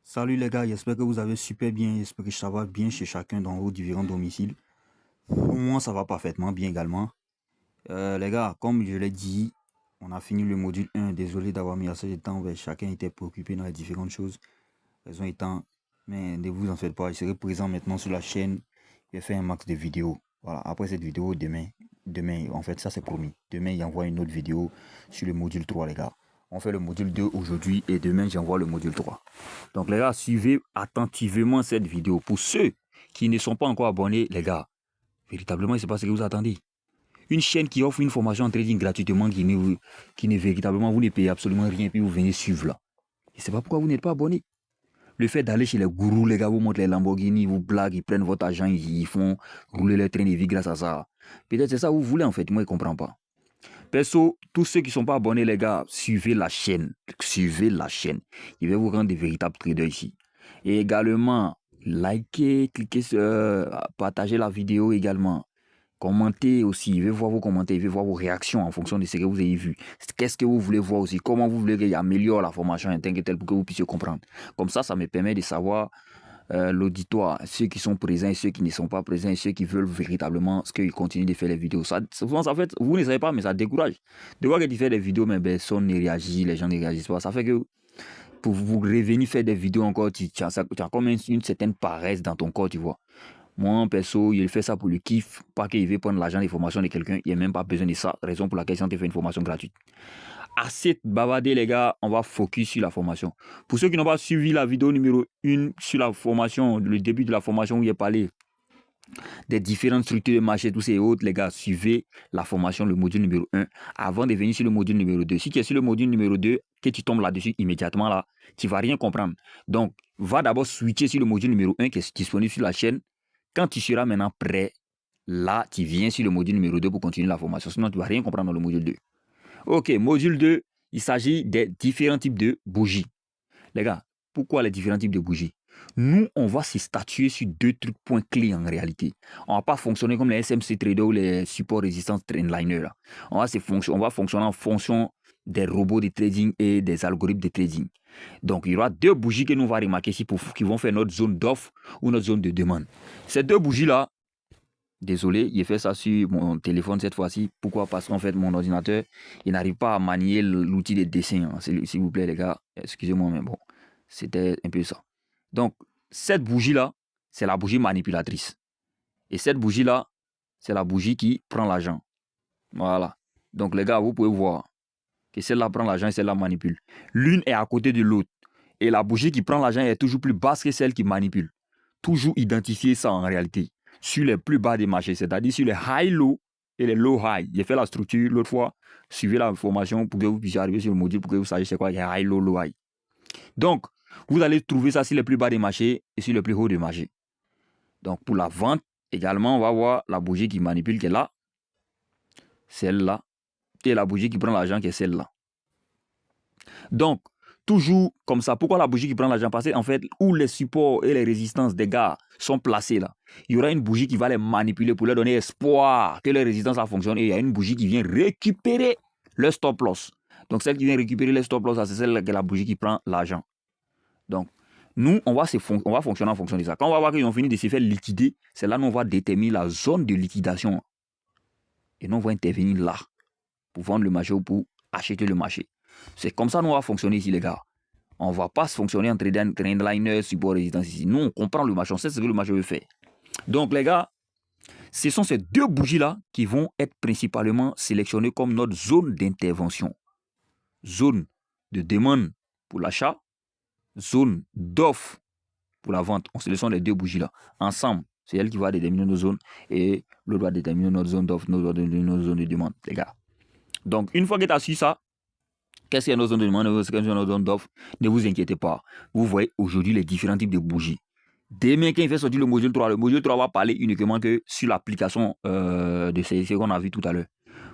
Salut les gars, j'espère que vous avez super bien, j'espère que ça va bien chez chacun dans vos différents domiciles. Pour moi, ça va parfaitement bien également. Les gars, comme je l'ai dit, on a fini le module 1. Désolé d'avoir mis assez de temps, mais chacun était préoccupé dans les différentes choses. Raison étant, mais ne vous en faites pas, je serai présent maintenant sur la chaîne. Je vais faire un max de vidéos. Voilà, après cette vidéo, demain, en fait, ça c'est promis. Demain, j'envoie une autre vidéo sur le module 3, les gars. On fait le module 2 aujourd'hui et demain, j'envoie le module 3. Donc, les gars, suivez attentivement cette vidéo. Pour ceux qui ne sont pas encore abonnés, les gars, véritablement, c'est pas ce que vous attendez. Une chaîne qui offre une formation en trading gratuitement, qui ne véritablement, vous ne payez absolument rien, puis vous venez suivre là. Je ne sais pas pourquoi vous n'êtes pas abonné. Le fait d'aller chez les gourous, les gars, vous montrent les Lamborghini, vous blaguent, ils prennent votre argent, ils font rouler les trains de vie grâce à ça. Peut-être c'est ça que vous voulez en fait, moi je ne comprends pas. Perso, tous ceux qui ne sont pas abonnés, les gars, suivez la chaîne. Suivez la chaîne. Je vais vous rendre des véritables traders ici. Et également, likez, cliquez sur, partagez la vidéo également. Commentez aussi, je vais voir vos commentaires, je vais voir vos réactions en fonction de ce que vous avez vu. Qu'est-ce que vous voulez voir aussi, comment vous voulez que j'améliore la formation en tant que telle pour que vous puissiez comprendre. Comme ça me permet de savoir l'auditoire, ceux qui sont présents et ceux qui ne sont pas présents et ceux qui veulent véritablement ce qu'ils continuent de faire les vidéos. Ça, souvent, en fait, vous ne savez pas, mais ça décourage. De voir que tu fais des vidéos, mais personne ne réagit, les gens ne réagissent pas. Ça fait que pour vous revenir faire des vidéos encore, tu as comme une certaine paresse dans ton corps, tu vois. Moi, perso, il fait ça pour le kiff, pas qu'il veut prendre l'argent des formations de quelqu'un, il n'y a même pas besoin de ça, raison pour laquelle il te fait une formation gratuite. Assez bavardé, les gars, on va focus sur la formation. Pour ceux qui n'ont pas suivi la vidéo numéro 1 sur la formation, le début de la formation où il est parlé des différentes structures de marché, tous ces autres, les gars, suivez la formation, le module numéro 1, avant de venir sur le module numéro 2. Si tu es sur le module numéro 2, que tu tombes là-dessus immédiatement, là, tu ne vas rien comprendre. Donc, va d'abord switcher sur le module numéro 1 qui est disponible sur la chaîne. Quand tu seras maintenant prêt, là, tu viens sur le module numéro 2 pour continuer la formation. Sinon, tu ne vas rien comprendre dans le module 2. Ok, module 2, il s'agit des différents types de bougies. Les gars, pourquoi les différents types de bougies? Nous, on va se statuer sur deux trucs points clés en réalité. On ne va pas fonctionner comme les SMC Trader ou les supports résistance trendliner. Là. On va fonctionner en fonction des robots de trading et des algorithmes de trading. Donc, il y aura deux bougies que nous allons remarquer ici qui vont faire notre zone d'offre ou notre zone de demande. Ces deux bougies-là, désolé, j'ai fait ça sur mon téléphone cette fois-ci. Pourquoi? Parce qu'en fait, mon ordinateur, il n'arrive pas à manier l'outil de dessin. Hein. S'il vous plaît, les gars, excusez-moi, mais bon, c'était un peu ça. Donc, cette bougie-là, c'est la bougie manipulatrice. Et cette bougie-là, c'est la bougie qui prend l'argent. Voilà. Donc, les gars, vous pouvez voir que celle-là prend l'argent et celle-là manipule. L'une est à côté de l'autre. Et la bougie qui prend l'argent est toujours plus basse que celle qui manipule. Toujours identifier ça en réalité. Sur les plus bas des marchés, c'est-à-dire sur les high-low et les low-high. J'ai fait la structure l'autre fois. Suivez la formation pour que vous puissiez arriver sur le module, pour que vous sachiez c'est quoi les high-low, low-high. Donc, vous allez trouver ça sur les plus bas des marchés et sur les plus hauts des marchés. Donc, pour la vente, également, on va voir la bougie qui manipule qui est là. Celle-là. Et la bougie qui prend l'argent qui est celle-là. Donc, toujours comme ça. Pourquoi la bougie qui prend l'argent? Parce qu'en fait, où les supports et les résistances des gars sont placés là, il y aura une bougie qui va les manipuler pour leur donner espoir que les résistances ça fonctionne. Et il y a une bougie qui vient récupérer le stop loss. Donc, celle qui vient récupérer le stop loss, c'est celle qui est la bougie qui prend l'argent. Donc, nous, on va fonctionner en fonction de ça. Quand on va voir qu'ils ont fini de se faire liquider, c'est là qu'on va déterminer la zone de liquidation. Et nous, on va intervenir là pour vendre le marché ou pour acheter le marché. C'est comme ça qu'on va fonctionner ici, les gars. On ne va pas fonctionner en trendliner, support, résistance ici. Nous, on comprend le marché, on sait ce que le marché veut faire. Donc, les gars, ce sont ces deux bougies-là qui vont être principalement sélectionnées comme notre zone d'intervention. Zone de demande pour l'achat, zone d'offre pour la vente. On sélectionne les deux bougies-là. Ensemble, c'est elle qui va déterminer nos zones et l'autre va déterminer notre zone d'offre, notre zone de demande, les gars. Donc, une fois que tu as su ça, qu'est-ce qu'il y a dans nos zones de demande, qu'est-ce qu'il y a dans nos zones d'offre? Ne vous inquiétez pas. Vous voyez aujourd'hui les différents types de bougies. Demain, quand il fait sortir le module 3 va parler uniquement que sur l'application de ce qu'on a vu tout à l'heure.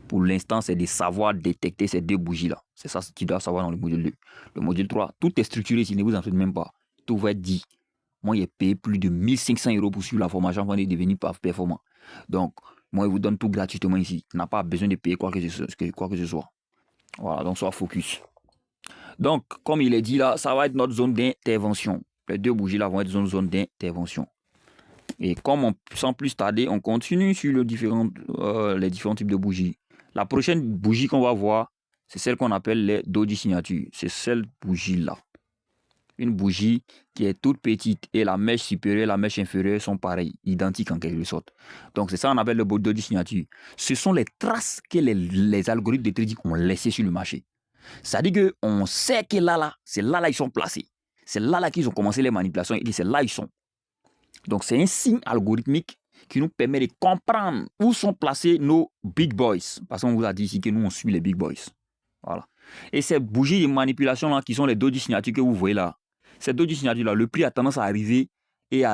Pour l'instant, c'est de savoir détecter ces deux bougies-là. C'est ça que tu dois savoir dans le module 2. Le module 3, tout est structuré ici, ne vous en faites même pas. Tout va être dit. Moi, j'ai payé plus de 1500 € pour suivre la formation avant de devenir performant. Donc, moi, je vous donne tout gratuitement ici. Tu n'as pas besoin de payer quoi que ce soit. Voilà, donc sois focus. Donc, comme il est dit là, ça va être notre zone d'intervention. Les 2 bougies là vont être zone d'intervention. Et comme sans plus tarder, on continue sur les différents types de bougies. La prochaine bougie qu'on va voir, c'est celle qu'on appelle les doji signatures. C'est cette bougie-là. Une bougie qui est toute petite et la mèche supérieure et la mèche inférieure sont pareilles, identiques en quelque sorte. Donc c'est ça qu'on appelle le doji signature. Ce sont les traces que les algorithmes de trading ont laissées sur le marché. C'est-à-dire qu'on sait que là, c'est là ils sont placés. C'est là qu'ils ont commencé les manipulations et c'est là ils sont. Donc c'est un signe algorithmique qui nous permet de comprendre où sont placés nos big boys. Parce qu'on vous a dit ici que nous on suit les big boys. Voilà. Et ces bougies de manipulation là qui sont les doji signatures que vous voyez là, ces doji signatures là, le prix a tendance à arriver et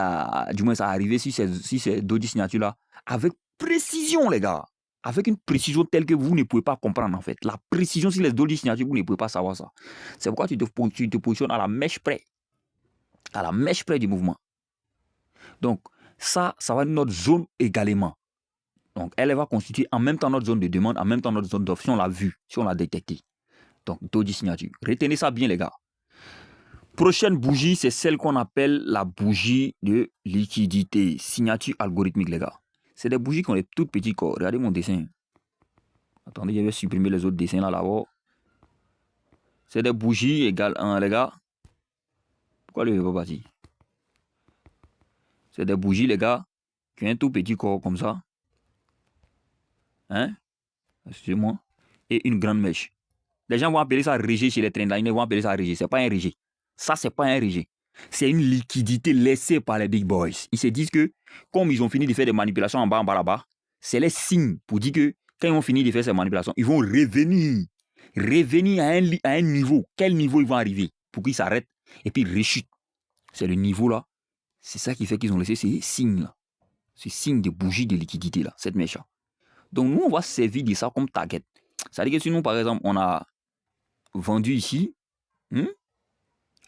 du moins ça a arrivé si ces doji signatures là avec précision les gars. Avec une précision telle que vous ne pouvez pas comprendre en fait. La précision sur les doji signatures, vous ne pouvez pas savoir ça. C'est pourquoi tu te positionnes à la mèche près. À la mèche près du mouvement. Donc, ça va être notre zone également. Donc, elle va constituer en même temps notre zone de demande, en même temps notre zone d'offre, si on l'a vu, si on l'a détecté. Donc, doji signature. Retenez ça bien, les gars. Prochaine bougie, c'est celle qu'on appelle la bougie de liquidité. Signature algorithmique, les gars. C'est des bougies qui ont des tout petits corps. Regardez mon dessin. Attendez, je vais supprimer les autres dessins là-bas. C'est des bougies égales 1, les gars. Pourquoi le ne veut pas partir? C'est des bougies, les gars, qui ont un tout petit corps comme ça. Hein? Excusez-moi. Et une grande mèche. Les gens vont appeler ça rejet chez les trendliners. Ils vont appeler ça rejet. C'est pas un rejet. Ça, c'est pas un rejet. C'est une liquidité laissée par les big boys. Ils se disent que, comme ils ont fini de faire des manipulations en bas, là-bas, c'est les signes pour dire que, quand ils ont fini de faire ces manipulations, ils vont revenir. Revenir à un niveau. Quel niveau ils vont arriver pour qu'ils s'arrêtent et puis ils rechutent. C'est le niveau là. C'est ça qui fait qu'ils ont laissé ces signes là. Ces signes de bougie de liquidité là. Cette mèche là. Donc nous, on va servir de ça comme target. C'est-à-dire que si nous, par exemple, on a vendu ici,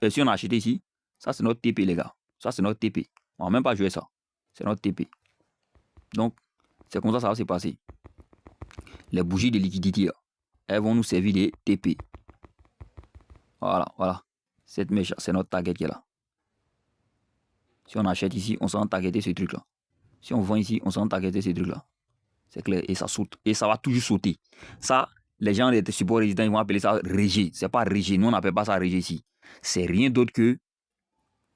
et si on a acheté ici, ça c'est notre TP, les gars. Ça c'est notre TP. On va même pas jouer ça. C'est notre TP. Donc, c'est comme ça va se passer. Les bougies de liquidité, là, elles vont nous servir de TP. Voilà. Cette mèche, c'est notre target qui est là. Si on achète ici, on s'en targeter ce truc-là. Si on vend ici, on s'en targeter ce truc-là. C'est clair. Et ça saute. Et ça va toujours sauter. Ça, les gens des supports résidents, ils vont appeler ça rejet. C'est pas rejet. Nous, on n'appelle pas ça rejet ici. C'est rien d'autre que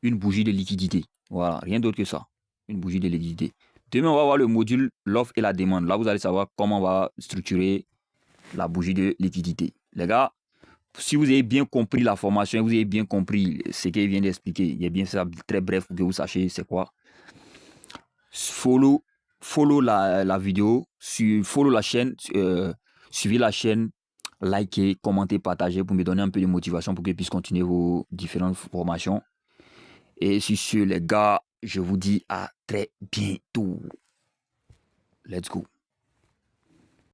une bougie de liquidité. Voilà. Rien d'autre que ça. Une bougie de liquidité. Demain, on va voir le module l'offre et la demande. Là, vous allez savoir comment on va structurer la bougie de liquidité. Les gars, si vous avez bien compris la formation, vous avez bien compris ce qu'il vient d'expliquer, il est bien fait ça très bref pour que vous sachiez c'est quoi. Follow la vidéo, follow la chaîne, suivez la chaîne, likez, commentez, partagez pour me donner un peu de motivation pour que je puisse continuer vos différentes formations. Et sur ce, les gars, je vous dis à très bientôt. Let's go.